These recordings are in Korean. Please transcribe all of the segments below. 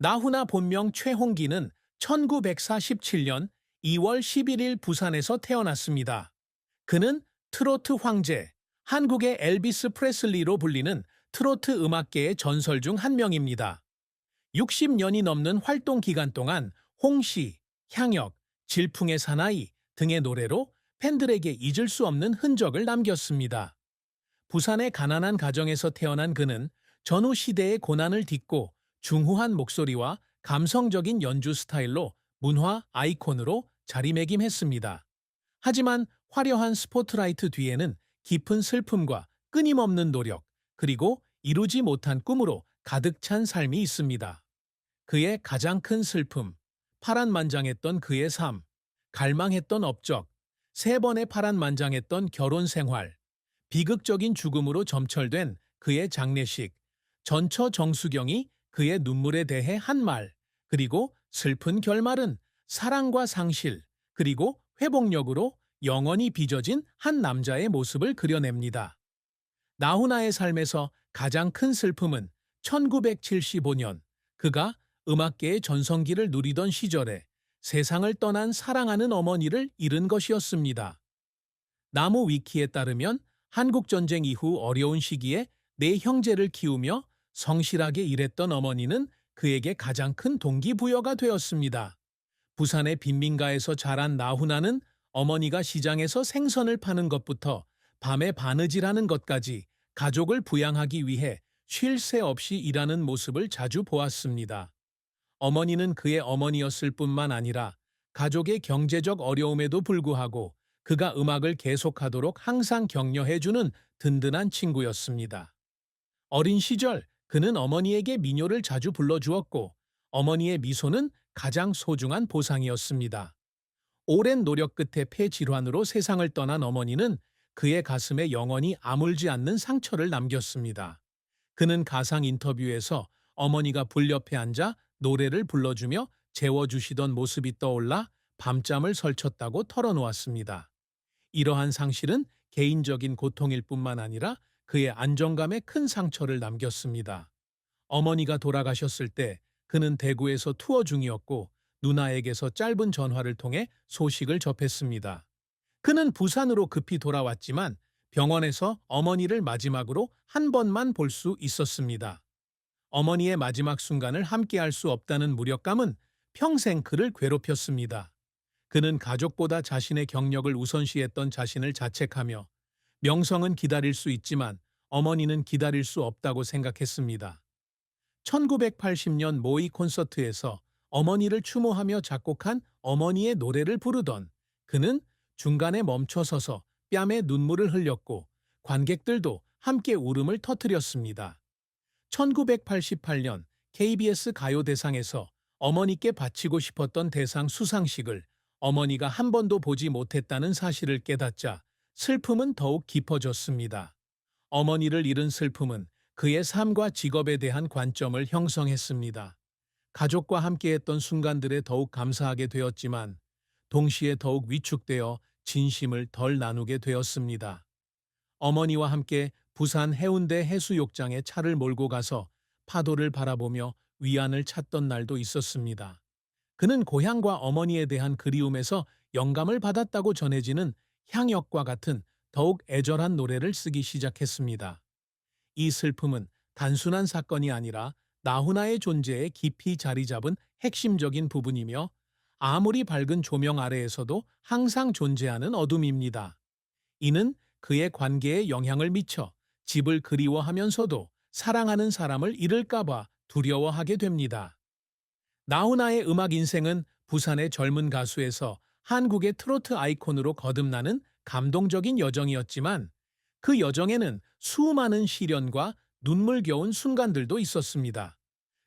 나훈아 본명 최홍기는 1947년 2월 11일 부산에서 태어났습니다. 그는 트로트 황제, 한국의 엘비스 프레슬리로 불리는 트로트 음악계의 전설 중 한 명입니다. 60년이 넘는 활동 기간 동안 홍시, 향역, 질풍의 사나이 등의 노래로 팬들에게 잊을 수 없는 흔적을 남겼습니다. 부산의 가난한 가정에서 태어난 그는 전후 시대의 고난을 딛고 중후한 목소리와 감성적인 연주 스타일로 문화 아이콘으로 자리매김했습니다. 하지만 화려한 스포트라이트 뒤에는 깊은 슬픔과 끊임없는 노력, 그리고 이루지 못한 꿈으로 가득 찬 삶이 있습니다. 그의 가장 큰 슬픔, 파란만장했던 그의 삶, 갈망했던 업적, 세 번의 파란만장했던 결혼 생활, 비극적인 죽음으로 점철된 그의 장례식, 전처 정수경이 그의 눈물에 대해 한 말, 그리고 슬픈 결말은 사랑과 상실, 그리고 회복력으로 영원히 빚어진 한 남자의 모습을 그려냅니다. 나훈아의 삶에서 가장 큰 슬픔은 1975년 그가 음악계의 전성기를 누리던 시절에 세상을 떠난 사랑하는 어머니를 잃은 것이었습니다. 나무 위키에 따르면 한국전쟁 이후 어려운 시기에 네 형제를 키우며 성실하게 일했던 어머니는 그에게 가장 큰 동기부여가 되었습니다. 부산의 빈민가에서 자란 나훈아는 어머니가 시장에서 생선을 파는 것부터 밤에 바느질하는 것까지 가족을 부양하기 위해 쉴 새 없이 일하는 모습을 자주 보았습니다. 어머니는 그의 어머니였을 뿐만 아니라 가족의 경제적 어려움에도 불구하고 그가 음악을 계속하도록 항상 격려해주는 든든한 친구였습니다. 어린 시절 그는 어머니에게 민요를 자주 불러주었고 어머니의 미소는 가장 소중한 보상이었습니다. 오랜 노력 끝에 폐질환으로 세상을 떠난 어머니는 그의 가슴에 영원히 아물지 않는 상처를 남겼습니다. 그는 가상 인터뷰에서 어머니가 불 옆에 앉아 노래를 불러주며 재워주시던 모습이 떠올라 밤잠을 설쳤다고 털어놓았습니다. 이러한 상실은 개인적인 고통일 뿐만 아니라 그의 안정감에 큰 상처를 남겼습니다. 어머니가 돌아가셨을 때 그는 대구에서 투어 중이었고 누나에게서 짧은 전화를 통해 소식을 접했습니다. 그는 부산으로 급히 돌아왔지만 병원에서 어머니를 마지막으로 한 번만 볼 수 있었습니다. 어머니의 마지막 순간을 함께할 수 없다는 무력감은 평생 그를 괴롭혔습니다. 그는 가족보다 자신의 경력을 우선시했던 자신을 자책하며 명성은 기다릴 수 있지만 어머니는 기다릴 수 없다고 생각했습니다. 1980년 모의 콘서트에서 어머니를 추모하며 작곡한 어머니의 노래를 부르던 그는 중간에 멈춰서서 뺨에 눈물을 흘렸고 관객들도 함께 울음을 터뜨렸습니다. 1988년 KBS 가요대상에서 어머니께 바치고 싶었던 대상 수상식을 어머니가 한 번도 보지 못했다는 사실을 깨닫자 슬픔은 더욱 깊어졌습니다. 어머니를 잃은 슬픔은 그의 삶과 직업에 대한 관점을 형성했습니다. 가족과 함께했던 순간들에 더욱 감사하게 되었지만 동시에 더욱 위축되어 진심을 덜 나누게 되었습니다. 어머니와 함께 부산 해운대 해수욕장에 차를 몰고 가서 파도를 바라보며 위안을 찾던 날도 있었습니다. 그는 고향과 어머니에 대한 그리움에서 영감을 받았다고 전해지는 향역과 같은 더욱 애절한 노래를 쓰기 시작했습니다. 이 슬픔은 단순한 사건이 아니라 나훈아의 존재에 깊이 자리 잡은 핵심적인 부분이며 아무리 밝은 조명 아래에서도 항상 존재하는 어둠입니다. 이는 그의 관계에 영향을 미쳐 집을 그리워하면서도 사랑하는 사람을 잃을까봐 두려워하게 됩니다. 나훈아의 음악 인생은 부산의 젊은 가수에서 한국의 트로트 아이콘으로 거듭나는 감동적인 여정이었지만 그 여정에는 수많은 시련과 눈물겨운 순간들도 있었습니다.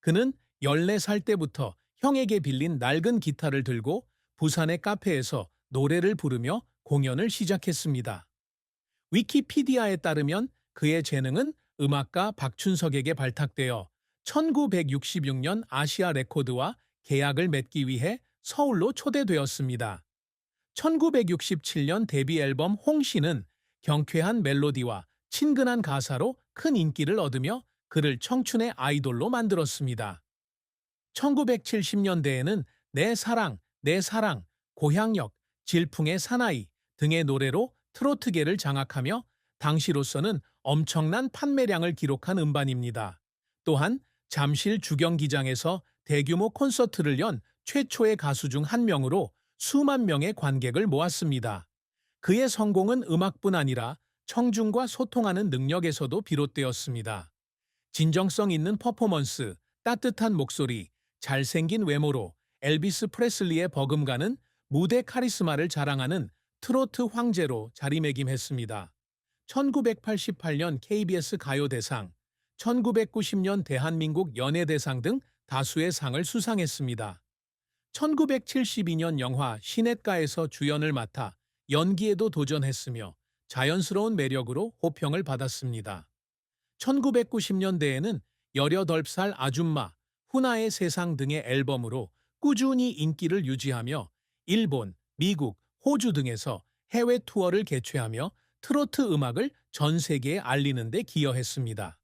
그는 14살 때부터 형에게 빌린 낡은 기타를 들고 부산의 카페에서 노래를 부르며 공연을 시작했습니다. 위키피디아에 따르면 그의 재능은 음악가 박춘석에게 발탁되어 1966년 아시아 레코드와 계약을 맺기 위해 서울로 초대되었습니다. 1967년 데뷔 앨범 홍시는 경쾌한 멜로디와 친근한 가사로 큰 인기를 얻으며 그를 청춘의 아이돌로 만들었습니다. 1970년대에는 내 사랑, 내 사랑, 고향역, 질풍의 사나이 등의 노래로 트로트계를 장악하며 당시로서는 엄청난 판매량을 기록한 음반입니다. 또한 잠실 주경기장에서 대규모 콘서트를 연 최초의 가수 중 한 명으로 수만 명의 관객을 모았습니다. 그의 성공은 음악뿐 아니라 청중과 소통하는 능력에서도 비롯되었습니다. 진정성 있는 퍼포먼스, 따뜻한 목소리, 잘생긴 외모로 엘비스 프레슬리의 버금가는 무대 카리스마를 자랑하는 트로트 황제로 자리매김했습니다. 1988년 KBS 가요대상, 1990년 대한민국 연예대상 등 다수의 상을 수상했습니다. 1972년 영화 시냇가에서 주연을 맡아 연기에도 도전했으며 자연스러운 매력으로 호평을 받았습니다. 1990년대에는 18살 아줌마, 후나의 세상 등의 앨범으로 꾸준히 인기를 유지하며 일본, 미국, 호주 등에서 해외 투어를 개최하며 트로트 음악을 전 세계에 알리는 데 기여했습니다.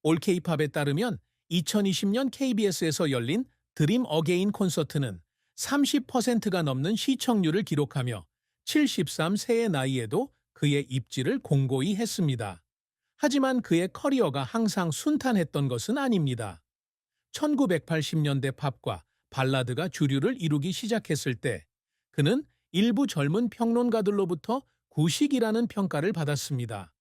올케이팝에 따르면 2020년 KBS에서 열린 드림 어게인 콘서트는 30%가 넘는 시청률을 기록하며 73세의 나이에도 그의 입지를 공고히 했습니다. 하지만 그의 커리어가 항상 순탄했던 것은 아닙니다. 1980년대 팝과 발라드가 주류를 이루기 시작했을 때 그는 일부 젊은 평론가들로부터 구식이라는 평가를 받았습니다.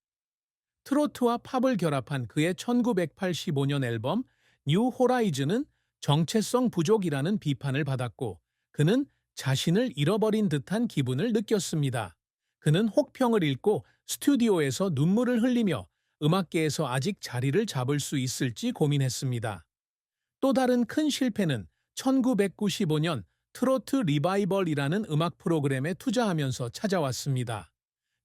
트로트와 팝을 결합한 그의 1985년 앨범 뉴 호라이즌은 정체성 부족이라는 비판을 받았고 그는 자신을 잃어버린 듯한 기분을 느꼈습니다. 그는 혹평을 읽고 스튜디오에서 눈물을 흘리며 음악계에서 아직 자리를 잡을 수 있을지 고민했습니다. 또 다른 큰 실패는 1995년 트로트 리바이벌이라는 음악 프로그램에 투자하면서 찾아왔습니다.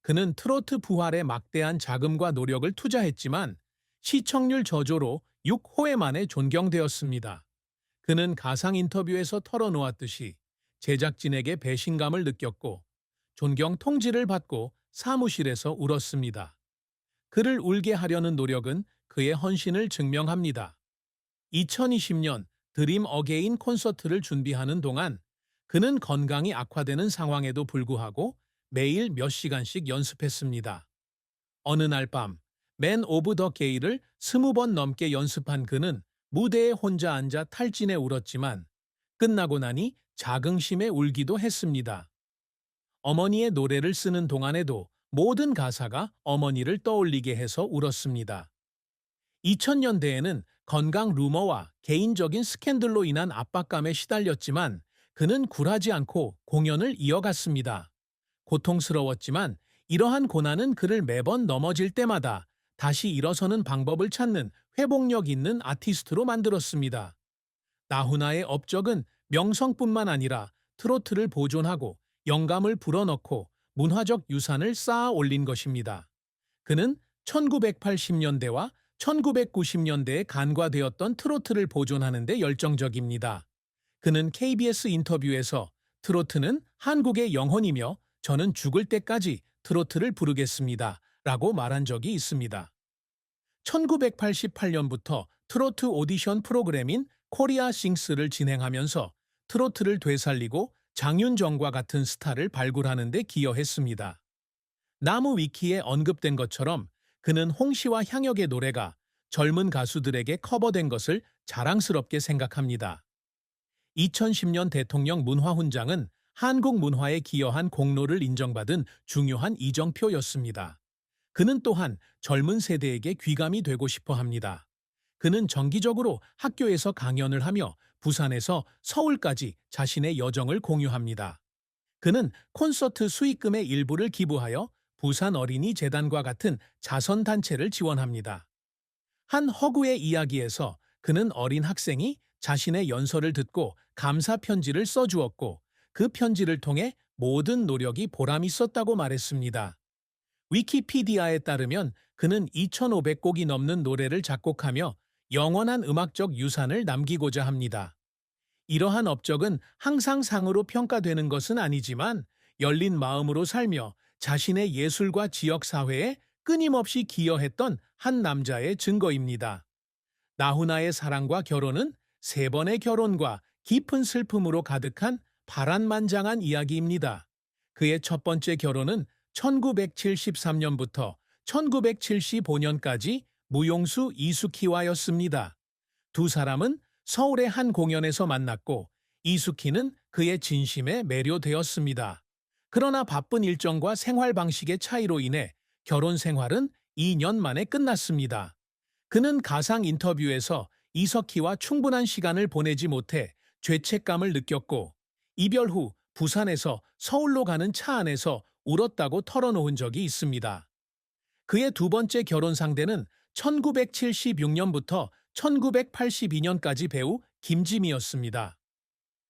그는 트로트 부활에 막대한 자금과 노력을 투자했지만 시청률 저조로 6회 만에 존경되었습니다. 그는 가상 인터뷰에서 털어놓았듯이 제작진에게 배신감을 느꼈고 존경 통지를 받고 사무실에서 울었습니다. 그를 울게 하려는 노력은 그의 헌신을 증명합니다. 2020년 드림 어게인 콘서트를 준비하는 동안 그는 건강이 악화되는 상황에도 불구하고 매일 몇 시간씩 연습했습니다. 어느 날 밤, 맨 오브 더 게이를 20번 넘게 연습한 그는 무대에 혼자 앉아 탈진해 울었지만 끝나고 나니 자긍심에 울기도 했습니다. 어머니의 노래를 쓰는 동안에도 모든 가사가 어머니를 떠올리게 해서 울었습니다. 2000년대에는 건강 루머와 개인적인 스캔들로 인한 압박감에 시달렸지만 그는 굴하지 않고 공연을 이어갔습니다. 고통스러웠지만 이러한 고난은 그를 매번 넘어질 때마다 다시 일어서는 방법을 찾는 회복력 있는 아티스트로 만들었습니다. 나훈아의 업적은 명성뿐만 아니라 트로트를 보존하고 영감을 불어넣고 문화적 유산을 쌓아 올린 것입니다. 그는 1980년대와 1990년대에 간과되었던 트로트를 보존하는 데 열정적입니다. 그는 KBS 인터뷰에서 트로트는 한국의 영혼이며 저는 죽을 때까지 트로트를 부르겠습니다. 라고 말한 적이 있습니다. 1988년부터 트로트 오디션 프로그램인 코리아 싱스를 진행하면서 트로트를 되살리고 장윤정과 같은 스타를 발굴하는 데 기여했습니다. 나무 위키에 언급된 것처럼 그는 홍시와 향역의 노래가 젊은 가수들에게 커버된 것을 자랑스럽게 생각합니다. 2010년 대통령 문화훈장은 한국 문화에 기여한 공로를 인정받은 중요한 이정표였습니다. 그는 또한 젊은 세대에게 귀감이 되고 싶어 합니다. 그는 정기적으로 학교에서 강연을 하며 부산에서 서울까지 자신의 여정을 공유합니다. 그는 콘서트 수익금의 일부를 기부하여 부산 어린이 재단과 같은 자선단체를 지원합니다. 한 허구의 이야기에서 그는 어린 학생이 자신의 연설을 듣고 감사 편지를 써주었고 그 편지를 통해 모든 노력이 보람 있었다고 말했습니다. 위키피디아에 따르면 그는 2,500곡이 넘는 노래를 작곡하며 영원한 음악적 유산을 남기고자 합니다. 이러한 업적은 항상 상으로 평가되는 것은 아니지만 열린 마음으로 살며 자신의 예술과 지역사회에 끊임없이 기여했던 한 남자의 증거입니다. 나훈아의 사랑과 결혼은 세 번의 결혼과 깊은 슬픔으로 가득한 파란만장한 이야기입니다. 그의 첫 번째 결혼은 1973년부터 1975년까지 무용수 이수키와였습니다. 두 사람은 서울의 한 공연에서 만났고 이수키는 그의 진심에 매료되었습니다. 그러나 바쁜 일정과 생활 방식의 차이로 인해 결혼 생활은 2년 만에 끝났습니다. 그는 가상 인터뷰에서 이석희와 충분한 시간을 보내지 못해 죄책감을 느꼈고 이별 후 부산에서 서울로 가는 차 안에서 울었다고 털어놓은 적이 있습니다. 그의 두 번째 결혼 상대는 1976년부터 1982년까지 배우 김지미였습니다.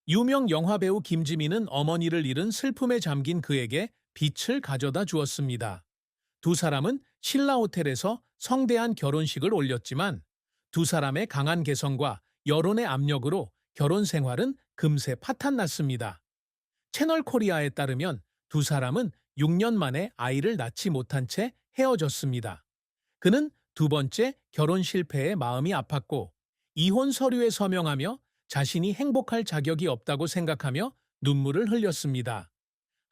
유명 영화배우 김지미는 어머니를 잃은 슬픔에 잠긴 그에게 빛을 가져다 주었습니다. 두 사람은 신라 호텔에서 성대한 결혼식을 올렸지만 두 사람의 강한 개성과 여론의 압력으로 결혼 생활은 금세 파탄났습니다. 채널 코리아에 따르면 두 사람은 6년 만에 아이를 낳지 못한 채 헤어졌습니다. 그는 두 번째 결혼 실패에 마음이 아팠고 이혼 서류에 서명하며 자신이 행복할 자격이 없다고 생각하며 눈물을 흘렸습니다.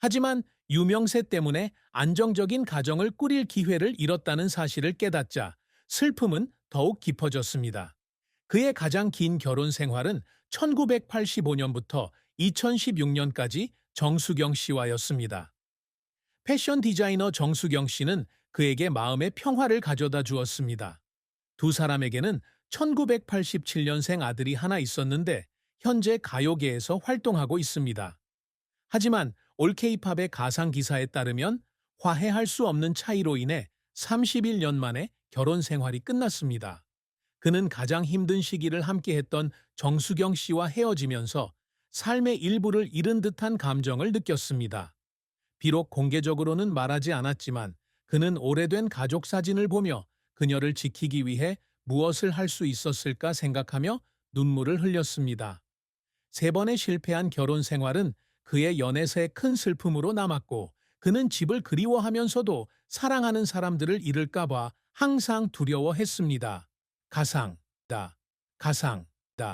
하지만 유명세 때문에 안정적인 가정을 꾸릴 기회를 잃었다는 사실을 깨닫자 슬픔은 더욱 깊어졌습니다. 그의 가장 긴 결혼 생활은 1985년부터 2016년까지 정수경 씨와였습니다. 패션 디자이너 정수경 씨는 그에게 마음의 평화를 가져다 주었습니다. 두 사람에게는 1987년생 아들이 하나 있었는데 현재 가요계에서 활동하고 있습니다. 하지만 올케이팝의 가상 기사에 따르면 화해할 수 없는 차이로 인해 31년 만에 결혼 생활이 끝났습니다. 그는 가장 힘든 시기를 함께했던 정수경 씨와 헤어지면서 삶의 일부를 잃은 듯한 감정을 느꼈습니다. 비록 공개적으로는 말하지 않았지만 그는 오래된 가족 사진을 보며 그녀를 지키기 위해 무엇을 할 수 있었을까 생각하며 눈물을 흘렸습니다. 세 번의 실패한 결혼 생활은 그의 연애사의 큰 슬픔으로 남았고 그는 집을 그리워하면서도 사랑하는 사람들을 잃을까 봐 항상 두려워했습니다. 가상.